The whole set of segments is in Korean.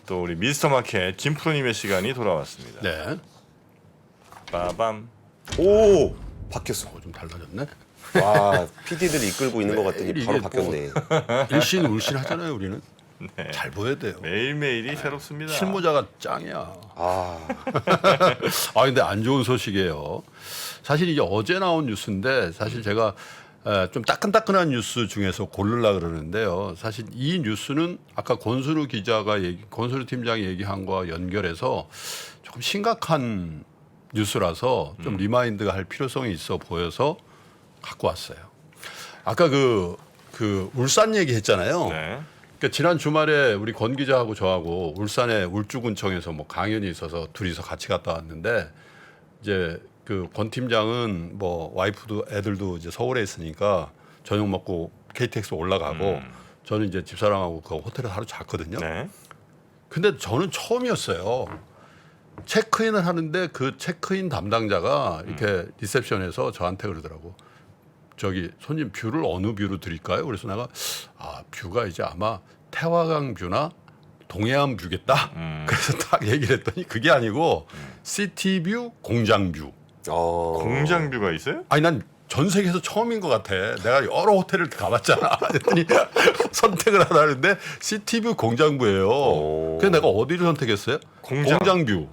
또 우리 미스터마켓 김프로님의 시간이 돌아왔습니다. 네. 빠밤. 오 바뀌었어. 좀 달라졌네. 와 PD들 이끌고 있는 것 같더니 이게 바로 뭐- 바뀌었네. 일신울신 하잖아요 우리는. 네. 잘 보여야 돼요. 매일매일이 새롭습니다. 실무자가 짱이야. 아 근데 안 좋은 소식이에요. 사실 이게 어제 나온 뉴스인데 사실 제가 좀 따끈따끈한 뉴스 중에서 고르려 그러는데요. 사실 이 뉴스는 아까 권순우 권순우 팀장이 얘기한 거와 연결해서 조금 심각한 뉴스라서 좀 리마인드가 할 필요성이 있어 보여서 갖고 왔어요. 아까 그 울산 얘기했잖아요. 네. 그러니까 지난 주말에 우리 권 기자하고 저하고 울산의 울주군청에서 뭐 강연이 있어서 둘이서 같이 갔다 왔는데 이제 그 권 팀장은 뭐 와이프도 애들도 이제 서울에 있으니까 저녁 먹고 KTX 올라가고 저는 이제 집사람하고 그 호텔에 하루 잤거든요. 네. 근데 저는 처음이었어요. 체크인을 하는데 그 체크인 담당자가 이렇게 리셉션에서 저한테 그러더라고. 저기 손님 뷰를 어느 뷰로 드릴까요? 그래서 내가 뷰가 이제 아마 태화강 뷰나 동해안 뷰겠다. 그래서 딱 얘기를 했더니 그게 아니고 시티뷰, 공장뷰. 공장뷰가 있어요? 아니 난 전 세계에서 처음인 것 같아. 내가 여러 호텔을 가봤잖아. 그랬더니 선택을 하라는데 시티뷰, 공장뷰예요. 그래서 내가 어디를 선택했어요? 공장뷰.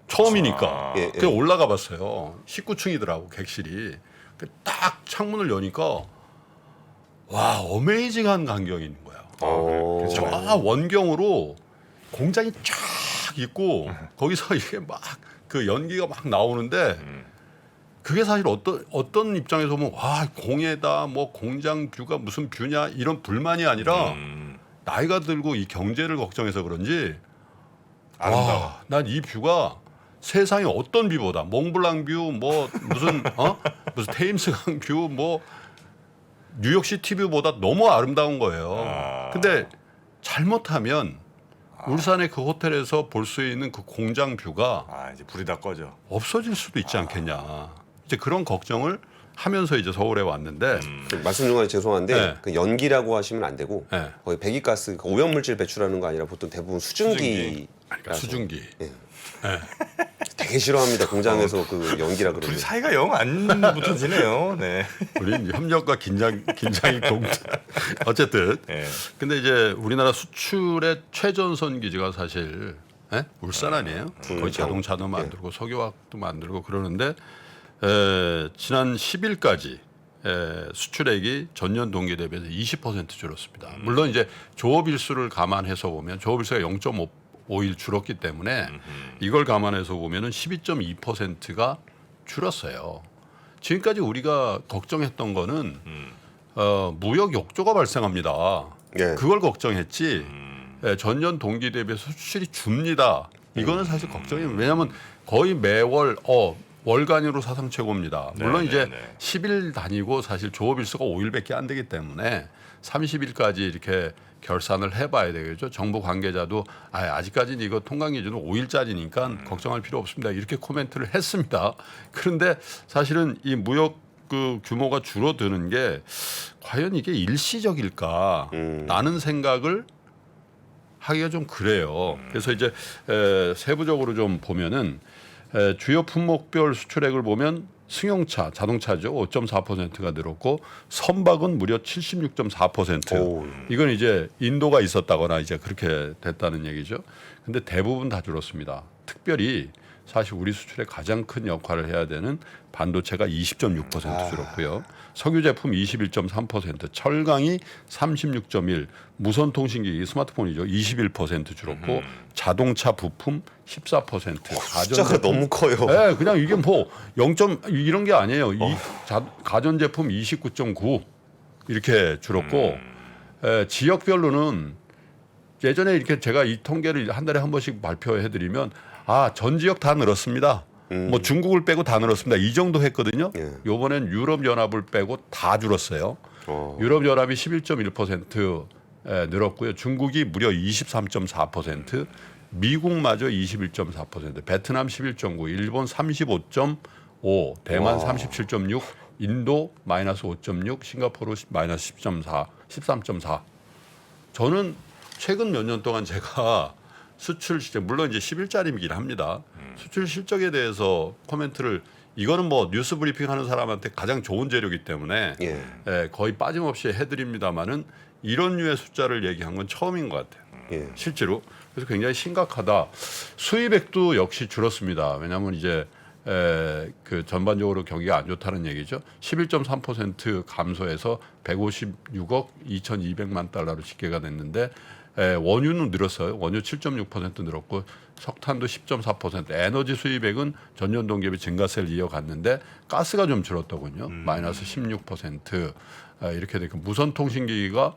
처음이니까. 예, 예. 그래서 올라가 봤어요. 19층이더라고 객실이. 딱 창문을 여니까 와 어메이징한 광경이 있는 거야. 그래서 원경으로 공장이 쫙 있고 거기서 이게 막 그 연기가 막 나오는데 그게 사실 어떤 입장에서 보면 와 공해다 뭐 공장 뷰가 무슨 뷰냐 이런 불만이 아니라 나이가 들고 이 경제를 걱정해서 그런지 아름다워. 난 이 뷰가 세상에 어떤 뷰보다 몽블랑 뷰 뭐 무슨 무슨 테임스강 뷰 뭐 뉴욕 시티 뷰보다 너무 아름다운 거예요. 근데 잘못하면 울산의 그 호텔에서 볼 수 있는 그 공장 뷰가 이제 불이 다 꺼져. 없어질 수도 있지 않겠냐. 이제 그런 걱정을 하면서 이제 서울에 왔는데 말씀 중간에 죄송한데 네. 그 연기라고 하시면 안 되고 네. 거의 배기가스 그 오염물질 배출하는 거 아니라 보통 대부분 수증기. 그러니까 수증기. 되게 싫어합니다. 공장에서 그 연기라 그러면. 둘이 사이가 영 안 붙어지네요. 네. 우리 협력과 긴장이 어쨌든. 네. 근데 이제 우리나라 수출의 최전선 기지가 사실 울산 아니에요? 거의 자동차도 만들고 석유화학도 만들고 그러는데 지난 10일까지 수출액이 전년 동기 대비해서 20% 줄었습니다. 물론 이제 조업일수를 감안해서 보면 조업일수가 0.5일 줄었기 때문에 이걸 감안해서 보면은 12.2%가 줄었어요. 지금까지 우리가 걱정했던 거는 무역 욕조가 발생합니다. 예. 그걸 걱정했지. 전년 동기 대비해서 수출이 줍니다. 이거는 사실 걱정이에요. 왜냐하면 거의 매월 월간으로 사상 최고입니다. 물론 이제 10일 다니고 사실 조업일수가 5일밖에 안 되기 때문에 30일까지 이렇게 결산을 해봐야 되겠죠. 정부 관계자도 아직까지는 이거 통관 기준은 5일짜리니까 걱정할 필요 없습니다. 이렇게 코멘트를 했습니다. 그런데 사실은 이 무역 그 규모가 줄어드는 게 과연 이게 일시적일까? 라는 생각을 하기가 좀 그래요. 그래서 이제 세부적으로 좀 보면은 주요 품목별 수출액을 보면 승용차, 자동차죠. 5.4%가 늘었고 선박은 무려 76.4%. 이건 이제 인도가 있었다거나 이제 그렇게 됐다는 얘기죠. 근데 대부분 다 줄었습니다. 특별히 사실 우리 수출에 가장 큰 역할을 해야 되는 반도체가 20.6% 줄었고요. 석유 제품 21.3%, 철강이 36.1%, 무선 통신기기 스마트폰이죠. 21% 줄었고 자동차 부품 14%. 숫자가 너무 커요. 네, 그냥 이게 뭐 0. 이런 게 아니에요. 가전제품 29.9 이렇게 줄었고 지역별로는 예전에 이렇게 제가 이 통계를 한 달에 한 번씩 발표해드리면 전 지역 다 늘었습니다. 뭐 중국을 빼고 다 늘었습니다. 이 정도 했거든요. 이번엔 유럽연합을 빼고 다 줄었어요. 유럽연합이 11.1% 늘었고요. 중국이 무려 23.4%, 미국마저 21.4%, 베트남 11.9%, 일본 35.5%, 대만 37.6%, 인도 마이너스 5.6, 싱가포르 마이너스 10.4, 13.4. 저는 최근 몇 년 동안 제가 수출 실적, 물론 이제 10일짜리이긴 합니다. 수출 실적에 대해서 코멘트를, 이거는 뭐 뉴스 브리핑 하는 사람한테 가장 좋은 재료이기 때문에 예. 거의 빠짐없이 해드립니다만은 이런 류의 숫자를 얘기한 건 처음인 것 같아요. 예. 실제로. 그래서 굉장히 심각하다. 수입액도 역시 줄었습니다. 왜냐하면 이제 그 전반적으로 경기가 안 좋다는 얘기죠. 11.3% 감소해서 156억 2,200만 달러로 집계가 됐는데 원유는 늘었어요. 원유 7.6% 늘었고 석탄도 10.4%. 에너지 수입액은 전년 동기 대비 증가세를 이어갔는데 가스가 좀 줄었더군요. 마이너스 16%. 이렇게 되니까 무선통신기기가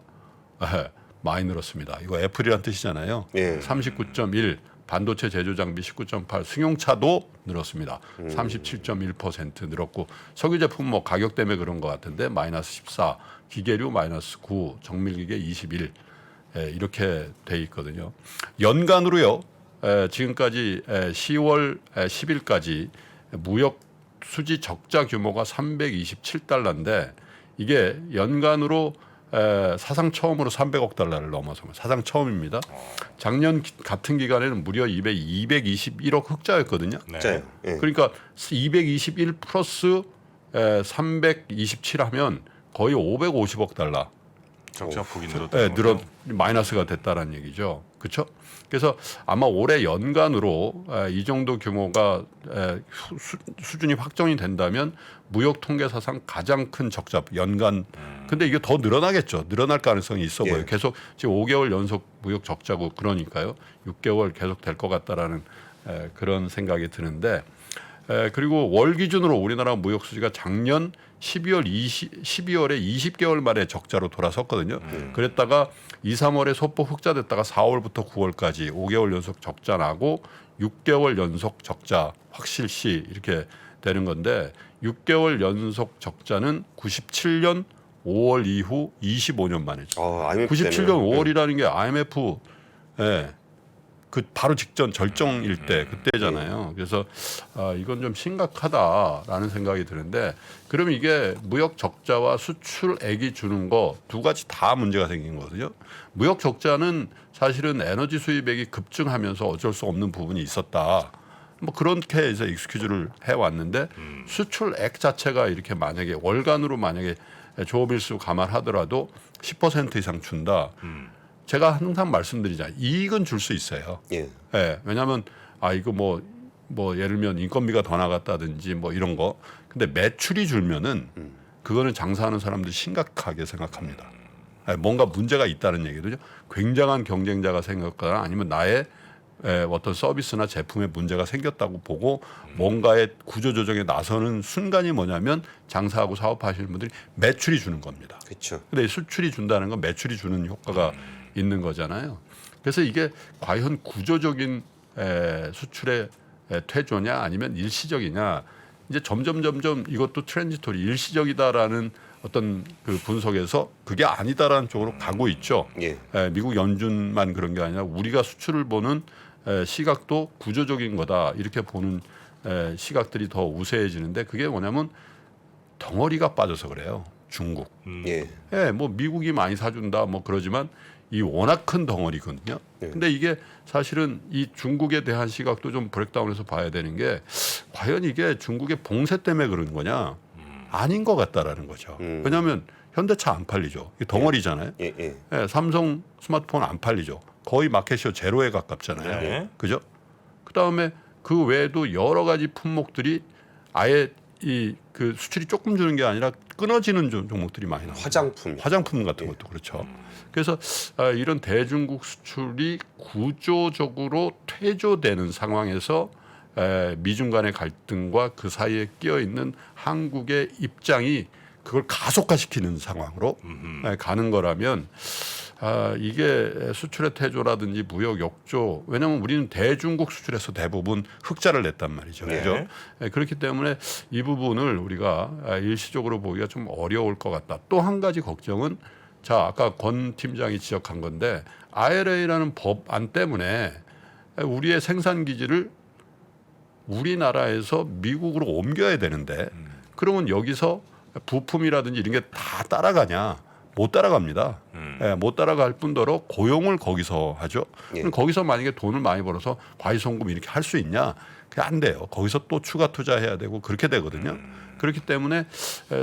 많이 늘었습니다. 이거 애플이란 뜻이잖아요. 예. 39.1, 반도체 제조 장비 19.8, 승용차도 늘었습니다. 37.1% 늘었고 석유 제품 뭐 가격 때문에 그런 것 같은데 마이너스 14, 기계류 마이너스 9, 정밀기계 21 이렇게 돼 있거든요. 연간으로요. 지금까지 10월 10일까지 무역 수지 적자 규모가 327달러인데 이게 연간으로 사상 처음으로 300억 달러를 넘어섭니다. 사상 처음입니다. 작년 같은 기간에는 무려 221억 흑자였거든요. 네. 진짜요. 예. 그러니까 221 플러스 327 하면 거의 550억 달러. 적자 폭이 늘었다. 마이너스가 됐다라는 얘기죠. 그렇죠? 그래서 아마 올해 연간으로 이 정도 규모가 수준이 확정이 된다면 무역 통계 사상 가장 큰 적자 연간. 근데 이게 더 늘어나겠죠. 늘어날 가능성이 있어 보여요. 예. 계속 지금 5개월 연속 무역 적자고 그러니까요. 6개월 계속 될 것 같다라는 그런 생각이 드는데 그리고 월 기준으로 우리나라 무역 수지가 작년 12월에 20개월 만에 적자로 돌아섰거든요. 그랬다가 2, 3월에 소폭 흑자됐다가 4월부터 9월까지 5개월 연속 적자 나고 6개월 연속 적자 확실시 이렇게 되는 건데 6개월 연속 적자는 97년 5월 이후 25년 만이죠. IMF 97년 때문에요. 5월이라는 게 IMF 그 바로 직전 절정일 때 그때잖아요. 그래서 이건 좀 심각하다라는 생각이 드는데 그러면 이게 무역 적자와 수출액이 주는 거 두 가지 다 문제가 생긴 거거든요. 무역 적자는 사실은 에너지 수입액이 급증하면서 어쩔 수 없는 부분이 있었다. 뭐 그렇게 해서 익스큐즈를 해왔는데 수출액 자체가 이렇게 만약에 월간으로 만약에 조업일수 감안하더라도 10% 이상 준다. 제가 항상 말씀드리잖아요. 이익은 줄 수 있어요. 예. 예, 왜냐하면 이거 뭐 예를 들면 인건비가 더 나갔다든지 뭐 이런 거. 근데 매출이 줄면은 그거는 장사하는 사람들이 심각하게 생각합니다. 뭔가 문제가 있다는 얘기죠. 굉장한 경쟁자가 생겼거나 아니면 나의 어떤 서비스나 제품에 문제가 생겼다고 보고 뭔가의 구조조정에 나서는 순간이 뭐냐면 장사하고 사업하시는 분들이 매출이 주는 겁니다. 그렇죠. 근데 수출이 준다는 건 매출이 주는 효과가 있는 거잖아요. 그래서 이게 과연 구조적인 수출의 퇴조냐 아니면 일시적이냐 이제 점점 이것도 트랜지토리 일시적이다라는 어떤 그 분석에서 그게 아니다라는 쪽으로 가고 있죠. 예. 미국 연준만 그런 게 아니라 우리가 수출을 보는 시각도 구조적인 거다 이렇게 보는 시각들이 더 우세해지는데 그게 뭐냐면 덩어리가 빠져서 그래요. 중국. 예. 뭐 미국이 많이 사준다 뭐 그러지만 이 워낙 큰 덩어리거든요. 네. 근데 이게 사실은 이 중국에 대한 시각도 좀 브레이크다운해서 봐야 되는 게 과연 이게 중국의 봉쇄 때문에 그런 거냐 아닌 것 같다라는 거죠. 왜냐하면 현대차 안 팔리죠. 이게 덩어리잖아요. 예. 예. 삼성 스마트폰 안 팔리죠. 거의 마켓시어 제로에 가깝잖아요. 네. 그죠? 그다음에 그 외에도 여러 가지 품목들이 아예 그 수출이 조금 주는 게 아니라 끊어지는 종목들이 많이 나와요. 화장품 같은 것도 그렇죠. 그래서 이런 대중국 수출이 구조적으로 퇴조되는 상황에서 미중 간의 갈등과 그 사이에 끼어 있는 한국의 입장이 그걸 가속화시키는 상황으로 가는 거라면 이게 수출의 퇴조라든지 무역 역조 왜냐하면 우리는 대중국 수출에서 대부분 흑자를 냈단 말이죠. 네. 그죠? 그렇기 때문에 이 부분을 우리가 일시적으로 보기가 좀 어려울 것 같다. 또 한 가지 걱정은 자 아까 권 팀장이 지적한 건데 IRA라는 법안 때문에 우리의 생산 기지를 우리나라에서 미국으로 옮겨야 되는데 그러면 여기서 부품이라든지 이런 게 다 따라가냐? 못 따라갑니다. 예, 못 따라갈 뿐더러 고용을 거기서 하죠. 예. 그럼 거기서 만약에 돈을 많이 벌어서 과시송금 이렇게 할 수 있냐? 그게 안 돼요. 거기서 또 추가 투자해야 되고 그렇게 되거든요. 그렇기 때문에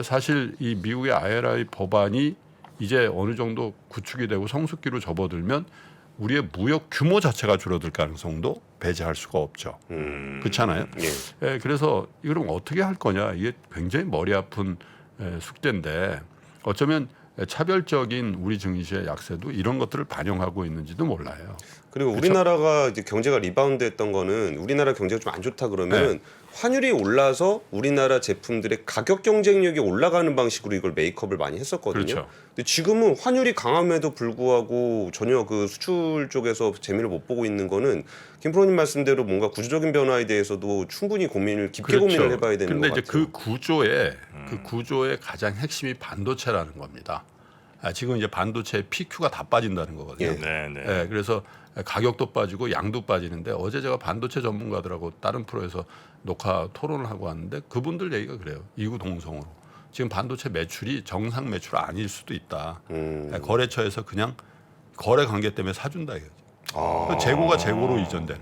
사실 이 미국의 IRA 법안이 이제 어느 정도 구축이 되고 성숙기로 접어들면 우리의 무역 규모 자체가 줄어들 가능성도 배제할 수가 없죠. 그렇잖아요. 예. 그래서 이걸 어떻게 할 거냐 이게 굉장히 머리 아픈 숙제인데 어쩌면 차별적인 우리 증시의 약세도 이런 것들을 반영하고 있는지도 몰라요. 그리고 우리나라가 이제 경제가 리바운드했던 거는 우리나라 경제가 좀 안 좋다 그러면 환율이 올라서 우리나라 제품들의 가격 경쟁력이 올라가는 방식으로 이걸 메이크업을 많이 했었거든요. 그렇죠. 근데 지금은 환율이 강함에도 불구하고 전혀 그 수출 쪽에서 재미를 못 보고 있는 거는 김 프로님 말씀대로 뭔가 구조적인 변화에 대해서도 충분히 고민을 깊게 고민을 해봐야 되는 것 그런데 같아요. 이제 그 구조의 가장 핵심이 반도체라는 겁니다. 지금 이제 반도체 PQ가 다 빠진다는 거거든요. 네. 그래서 가격도 빠지고 양도 빠지는데 어제 제가 반도체 전문가들하고 다른 프로에서 녹화 토론을 하고 왔는데 그분들 얘기가 그래요. 이구동성으로 지금 반도체 매출이 정상 매출 아닐 수도 있다. 거래처에서 그냥 거래 관계 때문에 사준다 이거죠. 재고가 재고로 이전되는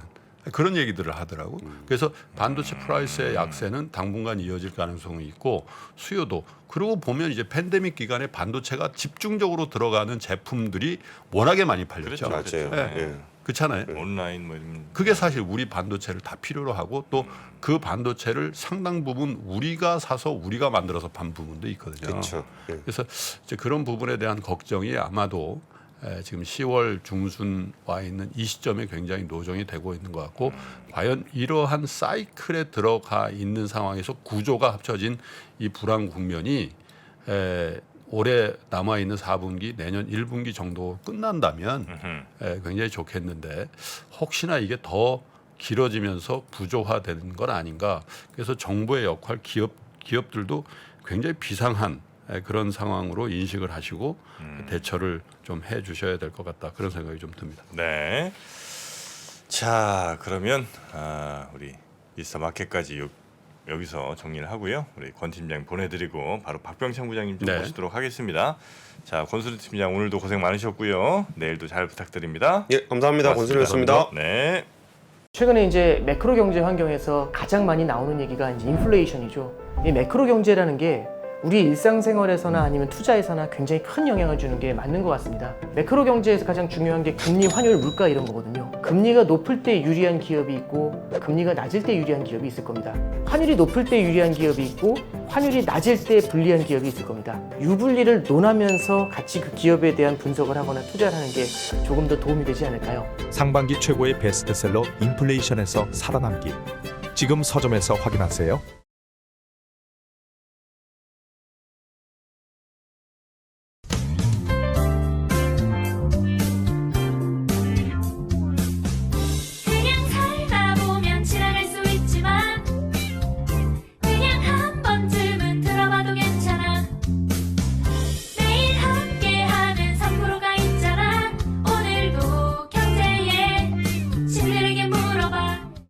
그런 얘기들을 하더라고. 그래서 반도체 프라이스의 약세는 당분간 이어질 가능성이 있고 수요도 그러고 보면 이제 팬데믹 기간에 반도체가 집중적으로 들어가는 제품들이 워낙에 많이 팔렸죠. 맞아요. 네. 예. 그렇잖아요. 온라인 뭐 이런. 그게 사실 우리 반도체를 다 필요로 하고 또 그 반도체를 상당 부분 우리가 사서 우리가 만들어서 판 부분도 있거든요. 그렇죠. 예. 그래서 이제 그런 부분에 대한 걱정이 아마도 지금 10월 중순 와 있는 이 시점에 굉장히 노정이 되고 있는 것 같고 과연 이러한 사이클에 들어가 있는 상황에서 구조가 합쳐진 이 불안 국면이 올해 남아 있는 4분기 내년 1분기 정도 끝난다면 굉장히 좋겠는데 혹시나 이게 더 길어지면서 부조화되는 건 아닌가. 그래서 정부의 역할 기업들도 굉장히 비상한 그런 상황으로 인식을 하시고 대처를 좀 해주셔야 될 것 같다. 그런 생각이 좀 듭니다. 네. 자, 그러면 우리 미스터 마켓까지 여기서 정리를 하고요. 우리 권 팀장 보내드리고 바로 박병창 부장님 좀 네. 모시도록 하겠습니다. 자, 권수리 팀장 오늘도 고생 많으셨고요. 내일도 잘 부탁드립니다. 예, 감사합니다. 권순이었습니다. 네. 최근에 이제 매크로 경제 환경에서 가장 많이 나오는 얘기가 이제 인플레이션이죠. 이 매크로 경제라는 게 우리 일상생활에서나 아니면 투자에서나 굉장히 큰 영향을 주는 게 맞는 것 같습니다. 매크로 경제에서 가장 중요한 게 금리, 환율, 물가 이런 거거든요. 금리가 높을 때 유리한 기업이 있고 금리가 낮을 때 유리한 기업이 있을 겁니다. 환율이 높을 때 유리한 기업이 있고 환율이 낮을 때 불리한 기업이 있을 겁니다. 유불리를 논하면서 같이 그 기업에 대한 분석을 하거나 투자를 하는 게 조금 더 도움이 되지 않을까요? 상반기 최고의 베스트셀러 인플레이션에서 살아남기. 지금 서점에서 확인하세요.